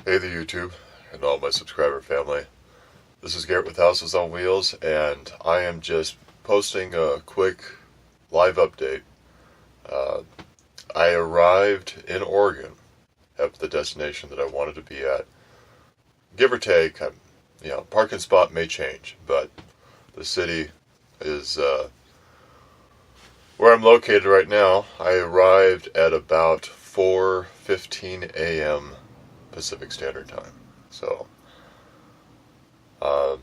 Hey the YouTube and all my subscriber family. This is Garrett with Houses on Wheels, and I am just posting a quick live update. I arrived in Oregon at the destination that I wanted to be at. Give or take, parking spot may change, but the city is where I'm located right now. I arrived at about 4:15 a.m. Pacific Standard Time. So,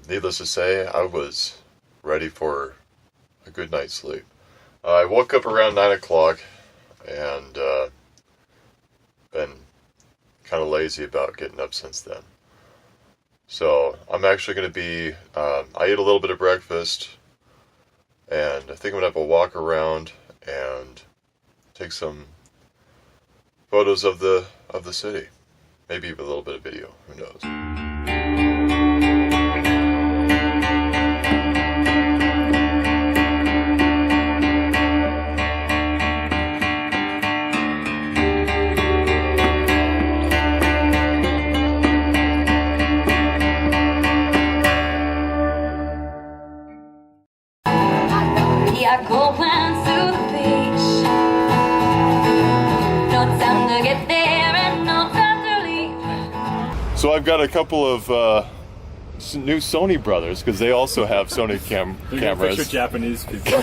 needless to say, I was ready for a good night's sleep. I woke up around 9 o'clock and been kind of lazy about getting up since then. So, I'm actually going to be, I ate a little bit of breakfast, and I think I'm going to have a walk around and take some photos of the city. Maybe even a little bit of video, who knows. Yeah, going to the beach. No time to get there and no time to leave. So I've got a couple of new Sony brothers, because they also have Sony cameras. Picture Japanese people.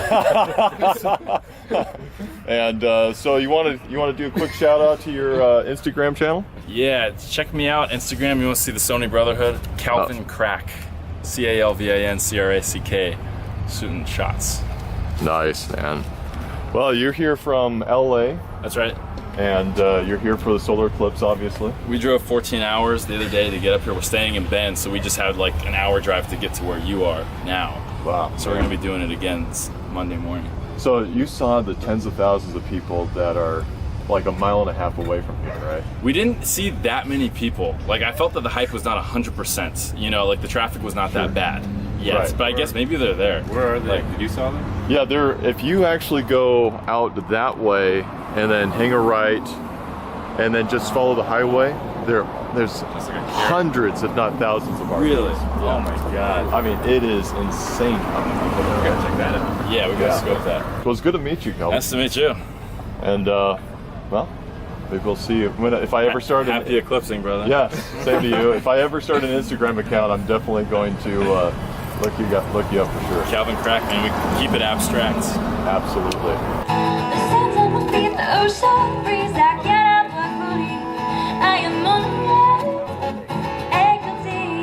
And so you want to do a quick shout out to your Instagram channel? Yeah, check me out. Instagram, you want to see the Sony Brotherhood. Calvin Crack. CALVIN CRACK. Shooting shots. Nice, man. Well, you're here from LA. That's right. And you're here for the solar eclipse, obviously. We drove 14 hours the other day to get up here. We're staying in Bend, so we just had like an hour drive to get to where you are now. Wow. So we're going to be doing it again Monday morning. So you saw the tens of thousands of people that are like a mile and a half away from here, right? We didn't see that many people. Like, I felt that the hype was not 100%. You know, like the traffic was not that bad yet. Right. But I guess maybe they're there. Where are they? Like, Did you saw them? Yeah, if you actually go out that way and then hang a right and then just follow the highway, there's hundreds, if not thousands of RVs. Really? Yeah. Oh my god. I mean, it is insane how many people there Gotta are. check that out. Yeah, we gotta scope that. Well, it's good to meet you, Kelvin. Nice to meet you. And, well, maybe we'll see you. If I ever start Happy eclipsing, brother. Yeah, same to you. If I ever start an Instagram account, I'm definitely going to look you up for sure. Calvin Crack, man, we can keep it abstract. Absolutely. The sands on my feet, the ocean breeze, I get out my booty. I am on the ecstasy.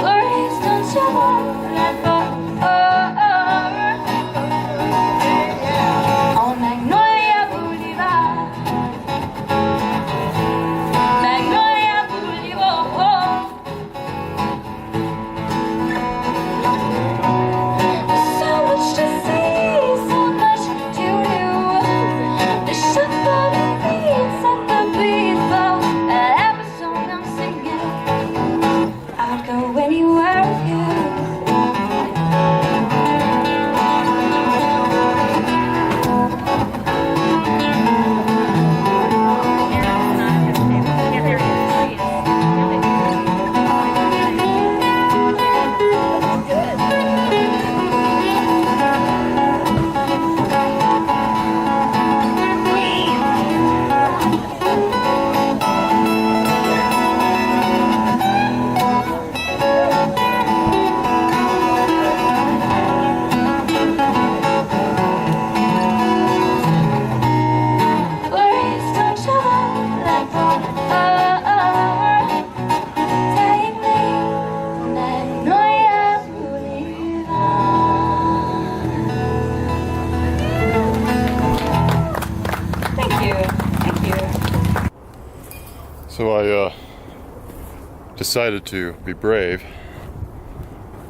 Worries don't show up like on Magnolia Boulevard. Magnolia Boulevard. So much to see, so much to do. The shuffle of beats and the people. Every song I'm singing, I'll go anywhere with you. Worries don't show up like take me Magnolia Boulevard. Thank you. So I decided to be brave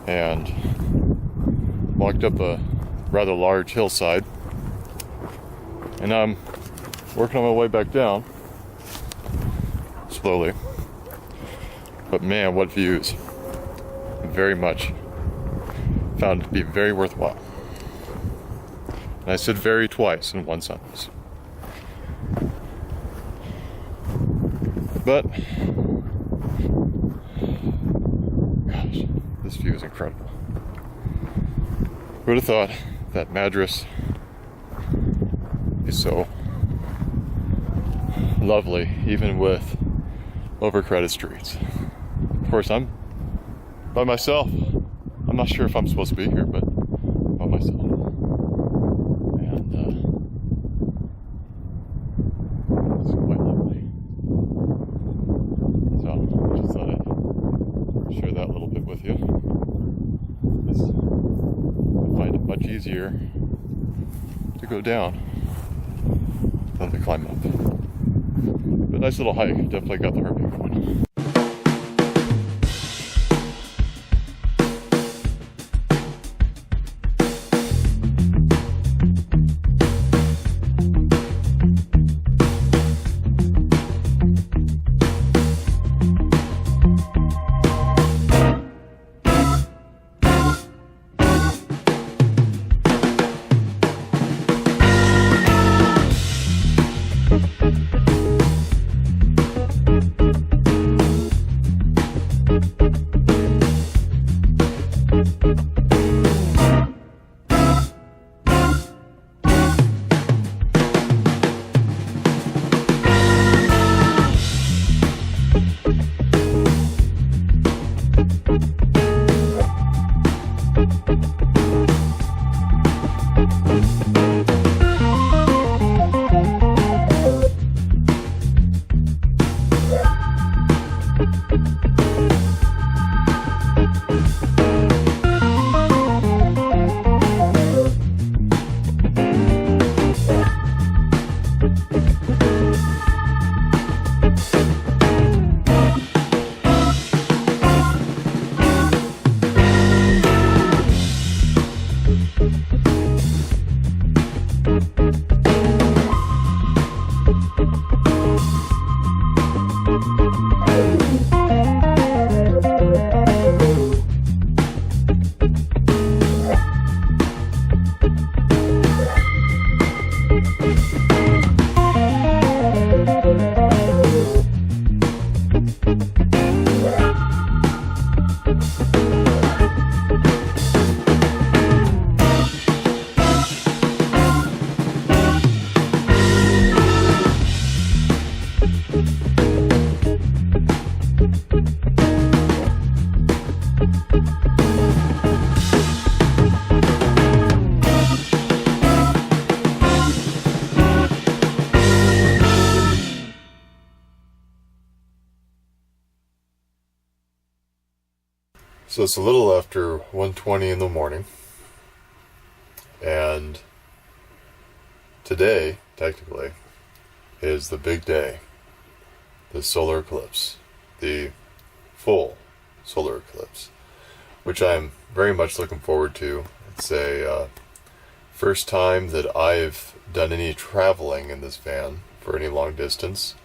and walked up a rather large hillside, and I'm working on my way back down slowly. But man, what views. Very much found to be very worthwhile. And I said very twice in one sentence. But gosh, this view is incredible. Who would have thought that Madras is so lovely, even with overcrowded streets. Of course, I'm by myself. I'm not sure if I'm supposed to be here, but by myself. And it's quite lovely. So I just thought I'd share that a little bit with you. I find it much easier to go down than to climb up. But nice little hike. Definitely got the heart rate going. So it's a little after 1:20 in the morning, and today, technically, is the big day, the solar eclipse, the full solar eclipse, which I'm very much looking forward to. It's a first time that I've done any traveling in this van for any long distance,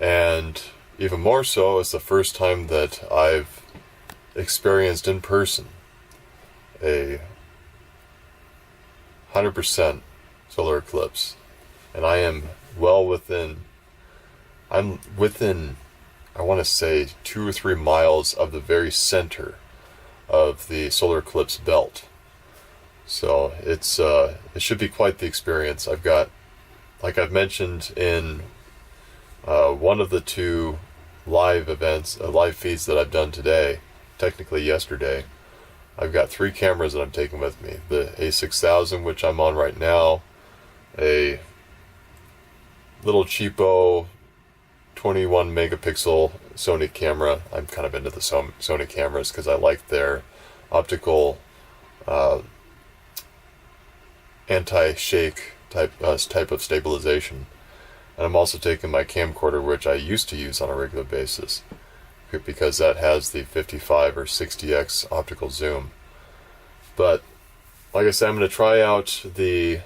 and even more so, it's the first time that I've experienced in person a 100% solar eclipse, and I am within, I want to say 2 or 3 miles of the very center of the solar eclipse belt. So it should be quite the experience. I've got, like I've mentioned in one of the 2 live events, live feeds that I've done today, technically yesterday, I've got 3 cameras that I'm taking with me. The A6000, which I'm on right now, a little cheapo 21 megapixel Sony camera. I'm kind of into the Sony cameras because I like their optical anti-shake type of stabilization. And I'm also taking my camcorder, which I used to use on a regular basis, because that has the 55 or 60x optical zoom. But like I said, I'm going to try out the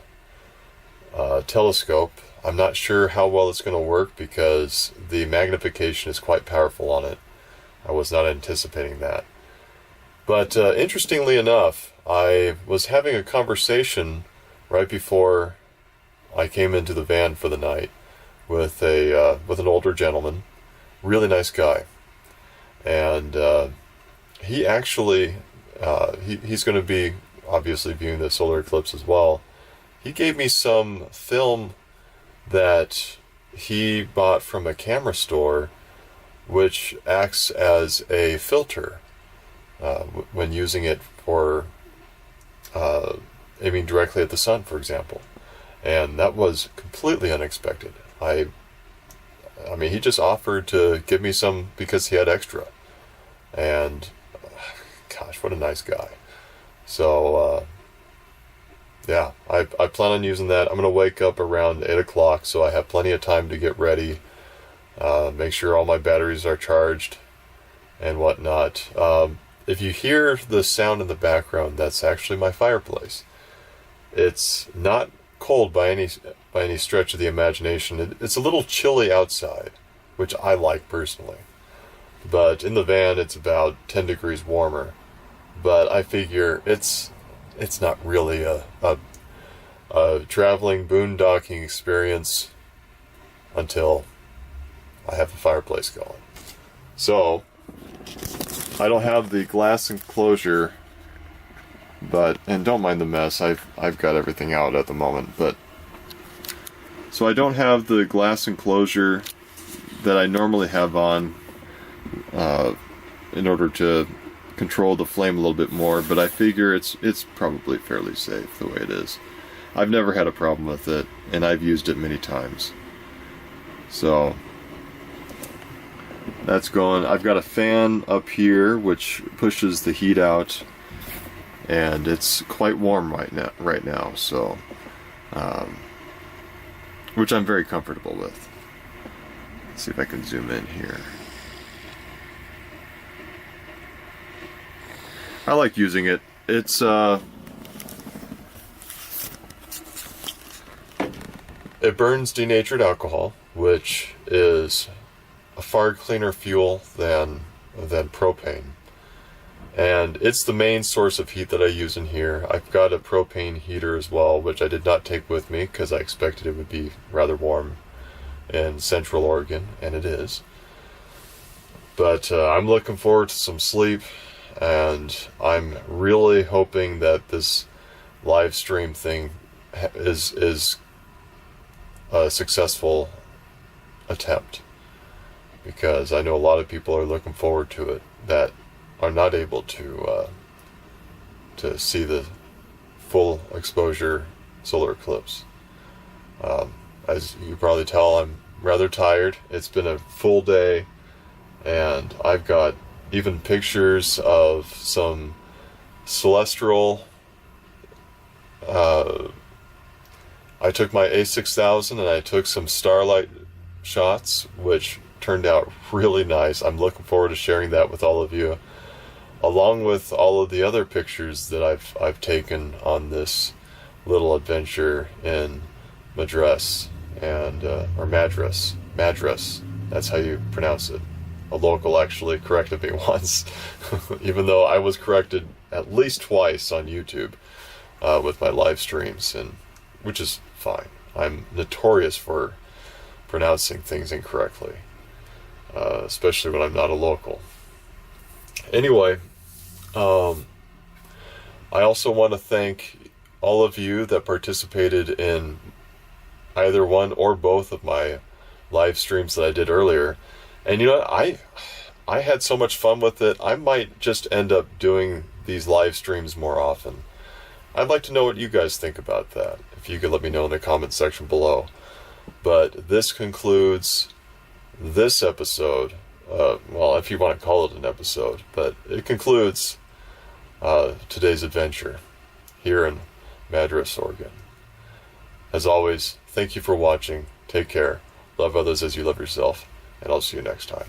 telescope. I'm not sure how well it's going to work because the magnification is quite powerful on it. I was not anticipating that. But interestingly enough, I was having a conversation right before I came into the van for the night with an older gentleman, really nice guy. And he actually, he's going to be obviously viewing the solar eclipse as well. He gave me some film that he bought from a camera store, which acts as a filter when using it for aiming directly at the sun, for example. And that was completely unexpected. I mean, he just offered to give me some because he had extra. And, gosh, what a nice guy. So, yeah, I plan on using that. I'm going to wake up around 8 o'clock, so I have plenty of time to get ready, make sure all my batteries are charged, and whatnot. If you hear the sound in the background, that's actually my fireplace. It's not cold by any stretch of the imagination. It's a little chilly outside, which I like personally. But in the van, it's about 10 degrees warmer. But I figure it's not really a traveling boondocking experience until I have the fireplace going. So I don't have the glass enclosure, and don't mind the mess. I've got everything out at the moment, but so I don't have the glass enclosure that I normally have on in order to control the flame a little bit more, but I figure it's probably fairly safe the way it is. I've never had a problem with it, and I've used it many times. So that's going. I've got a fan up here which pushes the heat out, and it's quite warm right now. So, which I'm very comfortable with. Let's see if I can zoom in here. I like using it. It's it burns denatured alcohol, which is a far cleaner fuel than propane. And it's the main source of heat that I use in here. I've got a propane heater as well, which I did not take with me because I expected it would be rather warm in Central Oregon, and it is. But I'm looking forward to some sleep. And I'm really hoping that this live stream thing is a successful attempt, because I know a lot of people are looking forward to it that are not able to see the full exposure solar eclipse. As you probably tell, I'm rather tired. It's been a full day, and I've got even pictures of some celestial. I took my A6000 and I took some starlight shots, which turned out really nice. I'm looking forward to sharing that with all of you, along with all of the other pictures that I've taken on this little adventure in Madras or Madras. That's how you pronounce it. A local actually corrected me once, even though I was corrected at least twice on YouTube with my live streams, and which is fine. I'm notorious for pronouncing things incorrectly, especially when I'm not a local. Anyway, I also want to thank all of you that participated in either one or both of my live streams that I did earlier. And you know what? I had so much fun with it, I might just end up doing these live streams more often. I'd like to know what you guys think about that, if you could let me know in the comment section below. But this concludes this episode. Well, if you want to call it an episode, but it concludes today's adventure here in Madras, Oregon. As always, thank you for watching. Take care. Love others as you love yourself. And I'll see you next time.